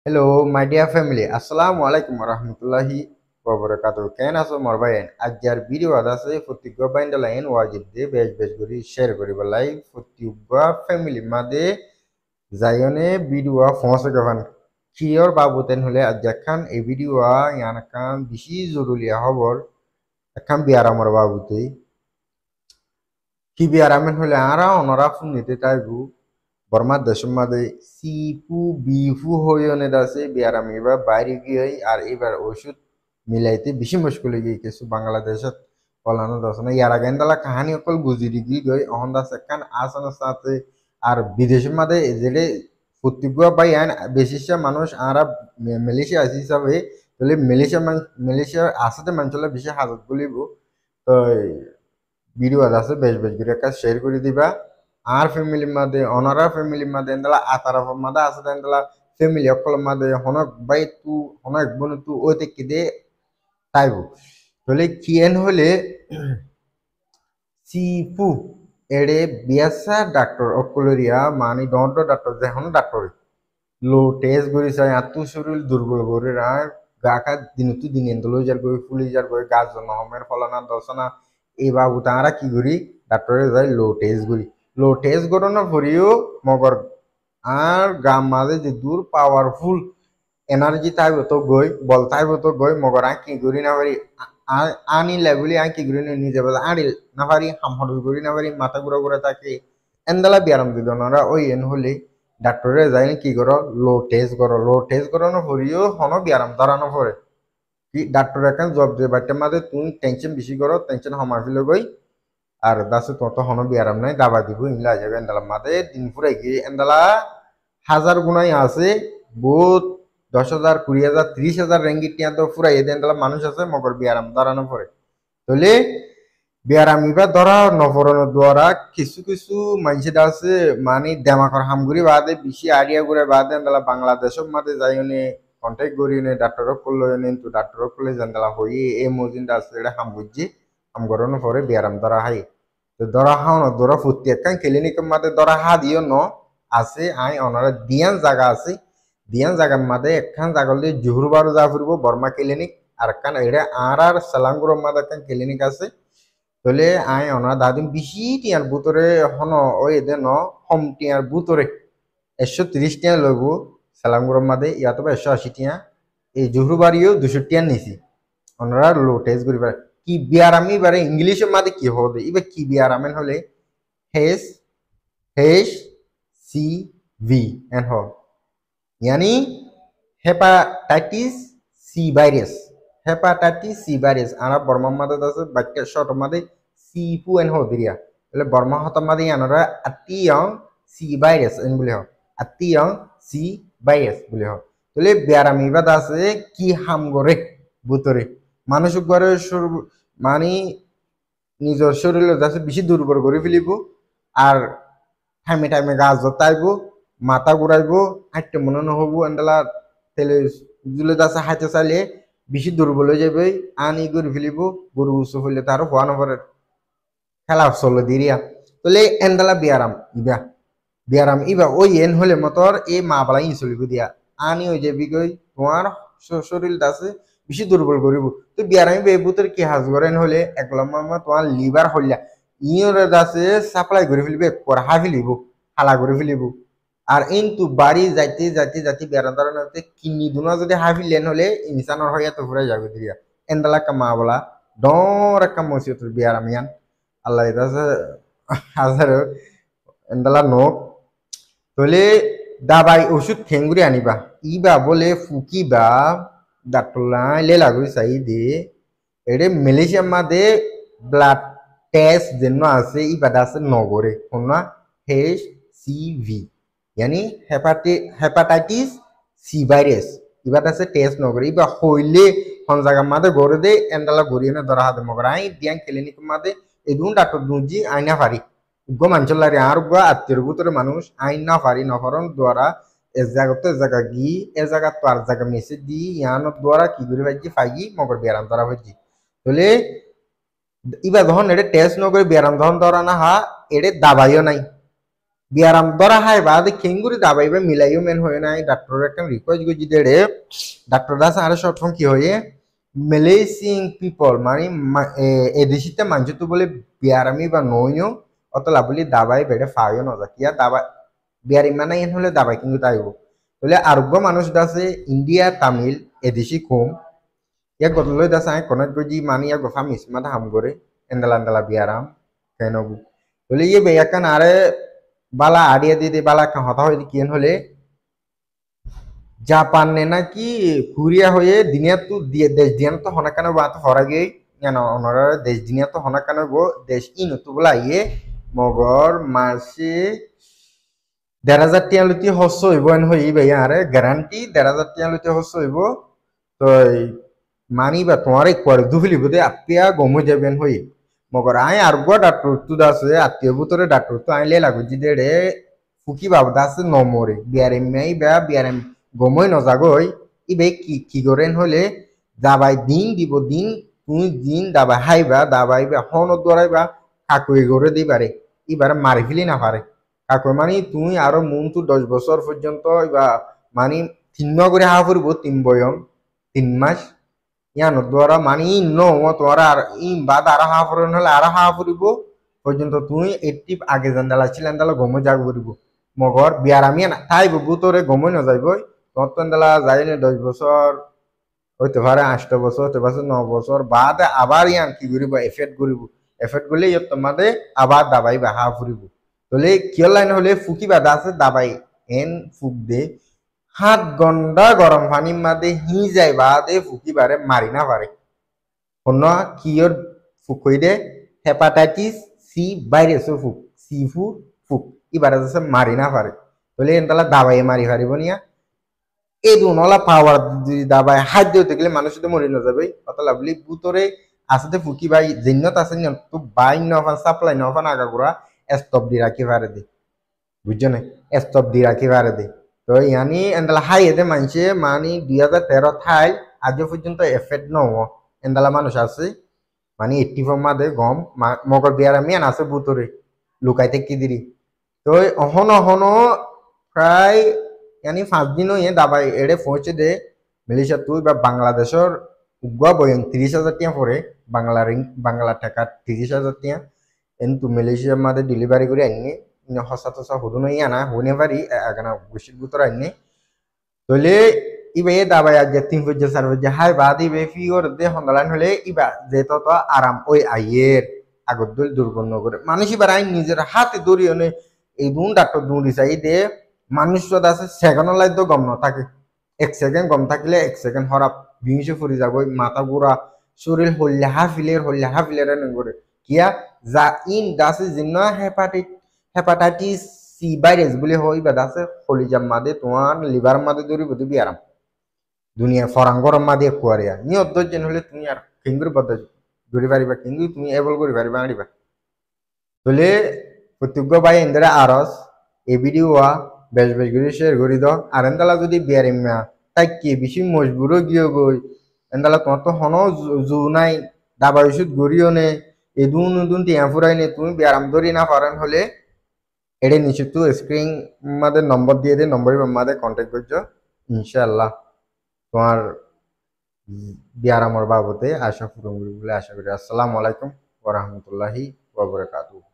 Hello, my dear family. Assalamu alaikum warahmatullahi wabarakatuh. Ken aso morbayen. Ajar video ada se futi go bain lain wajib de bej guri share guri balai futi go family made zayone video fonse gavan. Kiyor babu ten hule ajakkan e video yanakan bishi zuruliya hobor akkan biara mor babu te. Ki biara men hule ara onora fun nite taibu বর্মার দেশের মাঝে সিপু বিফু হইনে দাসে বিয়ারাম এবার বাইরে গিয়ে আর এবার ওষুধ মিলাইতে বেশি মুশকিল হয়ে গেছে বাংলাদেশত ফলানো দাস না ইয়ার আগে দালা কাহানি অকল গুজরি গিয়ে গই অহন দাস কান আসানোর সাথে আর বিদেশের মাঝে যেটা প্রত্যেক পাই আইন বেশিরভাগ মানুষ আরা মালয়েশিয়া আছে হিসাবে তাহলে মালয়েশিয়ার আসাতে মানুষলা বেশি হাজত বলিব তো ভিডিও আছে বেশ করে একটা শেয়ার করে দিবা আর ফ্যামিলির মধ্যে অনারা ফ্যামিলির মধ্যে এন্দলা আতারা মধ্যে আছে এন্দলা ফ্যামিলি অকল মধ্যে হনক বাই তু হনক বোন তু ওইতে কিদে তাইব তাহলে কিয়েন হলে সিপু এড়ে বিয়াসা ডাক্তার অকলরিয়া মানে ডন্ট ডাক্তার যেহন ডাক্তার লো টেস্ট করি চাই আত্মু শরীর দুর্বল করে আর গা খা দিনতু দিন এন্দলো যার করে ফুলি যার করে গাছ নহমের ফলানা দশনা এই বাবু তারা কি করি ডাক্তারে যাই লো টেস্ট করি লো টেস্ট করানো পরেও মগর আর গাম মাঝে যে দূর পাওয়ারফুল এনার্জি থাকব তো গই বল থাকব তো গই মগর আ কি করি না পারি আনি লেভেলি আ কি করি নিজে বাজা আড়ি না পারি হামহর করি না পারি মাথা ঘুরা ঘুরা থাকে এন্দালা ব্যায়াম দিত ওনারা ওই এন হলে ডাক্তারে যাই কি করো লো টেস্ট করানো পরেও হনো ব্যায়াম ধরানো পরে কি ডাক্তার এখন জব দিয়ে বাচ্চার মাঝে তুমি টেনশন বেশি করো টেনশন হমার ফেলে গই আর দাসে তত হনো বিয়ারাম নাই দাবা দিব ইংলা যাবে এন্দালা মাদে দিন ফুরাই গিয়ে এন্দালা হাজার গুণাই আছে বহুত 10,000 20,000 30,000 রেঙ্গিট টিয়া তো ফুরাই এদের এন্দালা মানুষ আছে মগর বিয়ারাম ধরানো পরে তাহলে বিয়ারাম ইবা ধরা নফরানোর দ্বারা কিছু কিছু মানুষের আছে মানে দেমাকর হামগুড়ি বাদে বেশি আইডিয়া করে বাদে এন্দালা বাংলাদেশের মাঝে যাই কন্ট্যাক্ট করি নে ডাক্তারক করলো তো ডাক্তারক করলে জানদালা হই এই মজিনটা আছে এটা হাম বুঝছি হাম করানো পরে বিয়ারাম ধরা হাই তো ধরা হাও না ধরা ফুটি একখান ক্লিনিকের মাঝে ধরা হা দিও ন আছে আই ওনারা দিয়ান জায়গা আছে দিয়ান জায়গার মাঝে একখান জায়গা হলে জুহুরবারও যা ফুরবো বর্মা ক্লিনিক আর একখান এটা আর সালাঙ্গুর মাঝে একখান ক্লিনিক আছে তাহলে আই ওনারা দাদিন বেশি টিয়ার বুতরে হন ওই এদের ন হম টিয়ার বুতরে 130 টিয়া লইব সালাঙ্গুর মাঝে ইয়াতো 180 টিয়া এই জুহুরবাড়িও 200 টিয়া নিছি ওনারা লো টেস্ট করি কি বিয়ারামি বারে ইংলিশের মাঝে কি হবে এবার কি বিয়ারামেন হলে হেস হেস সি ভি এন হ यानी hepatitis C virus hepatitis C virus आना बर्मा मादे दासे बाक्य शॉर्ट मादे सी पु एन हो दिरिया એટલે બર્મા હતા માદે આનરા আতিয়াং সি ভাইরাস এন বলে হ আতিয়াং সি ভাইরাস বলে হ তাহলে ব্যারামি বাদ আছে কি হাম করে বুতরে মানুষ ঘরে মানে নিজের শরীরে যাচ্ছে বেশি দুর্বল করে ফেলিব আর টাইমে টাইমে গাছ জতাইব মাথা ঘুরাইব হাঁটতে মনে নহব এন্ডালা তেলে জুলে যাচ্ছে হাঁটতে চাইলে বেশি দুর্বল হয়ে যাবে আনি করে ফেলিব গরু উঁচু হইলে তারও হওয়া নপরে খেলা চলে দিরিয়া তাহলে এন্ডালা বিয়ারাম ইবা ওই এন হলে মতর এই মা বালাই চলিব দিয়া আনি হয়ে যাবি গই তোমার শরীরটা আছে বেশি দুর্বল করিব তো বিয়ারামি বেবুতের কি হাজ করেন হলে এক লম্বা তোমার লিভার হইলা ইয়র আছে সাপ্লাই করে ফেলিবে পড়া ফেলিব হালা করে ফেলিব আর কিন্তু বাড়ি যাইতে যাইতে যাইতে বেড়া দাঁড়ানো কিডনি দুনা যদি হাফি লেন হলে ইনসানের হয়ে এত ঘুরে যাবে দিয়া এন্দালা মা বলা ডর একটা মসিয়ত বিয়ারামিয়ান আল্লাহ এটা হাজার এন্দালা নোক তাহলে দাবাই ওষুধ ঠেঙ্গুরি আনিবা ইবা বলে ফুকিবা ডাক্তার লেলা করে চাই দে এটা মালয়েশিয়ার মাঝে ব্লাড টেস্ট যেন আছে ইবা আছে নগরে কোন হেচ সি ভি यानी हेपाटाइटिस सी वायरस इबार আছে টেস্ট নগরে ইবা হইলে কোন জায়গা মাদে গরে দে এন্ডালা গরিয়ে না ধরা হাতে মগর আই দিয়াং ক্লিনিক মাদে এদুন ডাক্তার দুজি আইনা পারি গো মানচলারে আর গো আত্মীয়র ভিতরে মানুষ আইনা পারি নফরন দ্বারা এ জায়গাতে জায়গা গি এ জায়গা তো আর জায়গা মেসেজ দি ইয়ান দ্বারা কি করে ভাইজি ফাইগি মগর বিয়ারাম ধরা হইজি তাহলে ইবা যখন এটা টেস্ট নগরে বিয়ারাম ধরা না হা এড়ে দাবাইও নাই biaram dora hai ba de kenguri dabai ba milayo men hoye nai doctor একটা রিকোয়েস্ট গজি দেড়ে ডাক্তার দাস আর শর্ট ফর্ম কি হয়ে মেলেসিং পিপল মানে এদেশিতে মানুষ তো বলে বিয়ারামি বা নইও অতলা বলি দাবাই বেড়ে ফাইও নজা কিয়া দাবা বিয়ারি মানে এন হলে দাবাই কিন্তু তাইব বলে আরোগ্য মানুষ দাসে ইন্ডিয়া তামিল এদেশি কম ইয়াক গতলৈ দাস আই কনত গজি মানে ইয়াক গফা মিসমা হাম করে এন্দালা এন্দালা বিয়ারাম কেনবু বলে ইয়ে বেয়াকান আরে বালা আড়িয়া দিয়ে বালা হতা হয়ে কিয়েন হলে জাপানে নাকি কুরিয়া হয়ে দিনিয়া তো দেশ দিয়ান তো হনাকানো বা তো হরাগে অনরা দেশ দিনিয়া তো হনাকানো গো দেশ ইন তো বলা ইয়ে মগর মাসে ১,৫০০ টিয়া লুটি হস্য হইব এন হই ভাই আরে গ্যারান্টি ১,৫০০ টিয়া লুটি হস্য হইব তো মানি বা তোমার করে দুফিলিব দে আপিয়া গম হয়ে যাবেন হই মগর আই আর গো ডাক্তার তু দাসে আত্মীয় বুতরে ডাক্তার তো আইলে লাগু জি দেড়ে ফুকি বাবু দাসে নমরে বিয়ারেম মেই বা বিয়ারেম গমই নজাগই ইবে কি করেন হলে দাবাই দিন দিব দিন তুই দিন দাবাই হাইবা দাবাই বা হন দরাইবা কাকুই করে দিবারে এবারে মারি ফেলি না পারে কাকুই মানে তুই আরো মন তো 10 বছর পর্যন্ত বা মানে 3 করে হা ফুরব 3 বয়ম 3 মাস ইয়ানো দ্বারা মানে ন তোরা আর ইম বাদ আর হা ফুরন হলে আর হা ফুরিব পর্যন্ত তুই এটি আগে জান্দালা ছিলেন দালা গমে যাগ ফুরিব মগর বিয়ার আমি না তাই বুবু তোরে গমে না যাইবই তত্তনদালা যাই না 10 বছর হইতে পারে 8 বছর হইতে পারে 9 বছর বাদ আবার ইয়ান কি করিব এফেক্ট করিব এফেক্ট করলে ইয়ত তোমাদের আবার দাবাই বা হা ফুরিব তাহলে কিয় লাইন হলে ফুকি বাদা আছে দাবাই এন ফুক দে 7 ঘন্টা গরম পানির মাঝে হি যায় বাদে ফুকি বারে মারি না পারে অন্য কিয়র ফুক হই দে হেপাটাইটিস সি ভাইরাসও ফুক সি ফুক এবারে আছে মারি না পারে তাহলে এনতালা দাবাই মারি পারিব নিয়া এই দুনলা পাওয়ার যদি দাবাই হাত দিয়ে থাকলে মানুষ তো মরি না যাবে অত লাভলি বুতরে আসতে ফুকি ভাই জিন্নত আছে তো বাই নফান সাপ্লাই নফান আগাগুড়া স্টপ দি রাখি পারে দে বুঝছো না স্টপ দি রাখি পারে দে তো ইয়ানি এন্দালা হাই এতে মানছে মানে 2013 থাই আজ পর্যন্ত এফেক্ট নহ এন্দালা মানুষ আছে মানে 84 মাদে গম মগর বিয়ার আমি আছে বুতরে লুকাইতে কি দিরি তো অহন অহন প্রায় यानी 5 दिन ये दाबाई एडे पहुंचे दे मिलिशिया तू বা বাংলাদেশের উগুয়া বয়ং 30,000 টিয়া পরে বাংলা টাকা 30,000 টিয়া কিন্তু মালয়েশিয়া মাদে ডেলিভারি করে আইনি হসা তসা হুদুন ইয়ানা হনে পারি আগানা গুশির বুতর আইনি তলে ইবে দাবাই আজ 3 4 হাই বাদি বে ফিওর দে হন্দালান হলে ইবা যে তো আরাম ওই আইয়ের আগদুল দুর্গন্ধ করে মানুষ এবার আইন নিজের হাতে দড়িয়ে এই দুন ডাক্তার দুন দিছাই দে মানুষ আছে সেকেন্ড লাই তো গম থাকে 1 সেকেন্ড গম থাকলে 1 সেকেন্ড হরাপ বিংশে ফুরি যাব মাথা গুড়া শরীর হল্লা হাফিলের করে কিয়া যা ইন দাসে জিন্ন হেপাটাইটিস সি ভাইরাস বলে হই বা দাসে হলিজাম মাদে তোমার লিভার মাদে দৌড়ি বুঝি বিয়ারাম দুনিয়া ফরাঙ্গরম মাদে কুয়ারিয়া নি অধ্যয়ন হলে তুমি আর কিঙ্গুর বদ্ধ দৌড়ি পারিবা কিন্তু তুমি এবল করি পারিবা আনিবা বলে প্রত্যেক ভাই ইন্দিরা আরস এই ভিডিও বেশ বেশ করে শেয়ার করি দাও আর এনদালা যদি বিয়ারিম না তাই কি বেশি মজবুরও গিয়ে গই এনদালা তোমার তো হন জু নাই দাবা ওষুধ গড়িও নে এদুন উদুন টিয়া ফুরাই নে তুমি বিয়ারাম ধরি না পারেন হলে এড়ে নিশ্চিত তো স্ক্রিন মাদের নম্বর দিয়ে দে নম্বরের মাদের কন্ট্যাক্ট করছো ইনশাআল্লাহ তোমার বিয়ারামর বাবদে আশা পূরণ করি বলে আশা করি আসসালামু আলাইকুম ওয়া রাহমাতুল্লাহি ওয়া বারাকাতুহু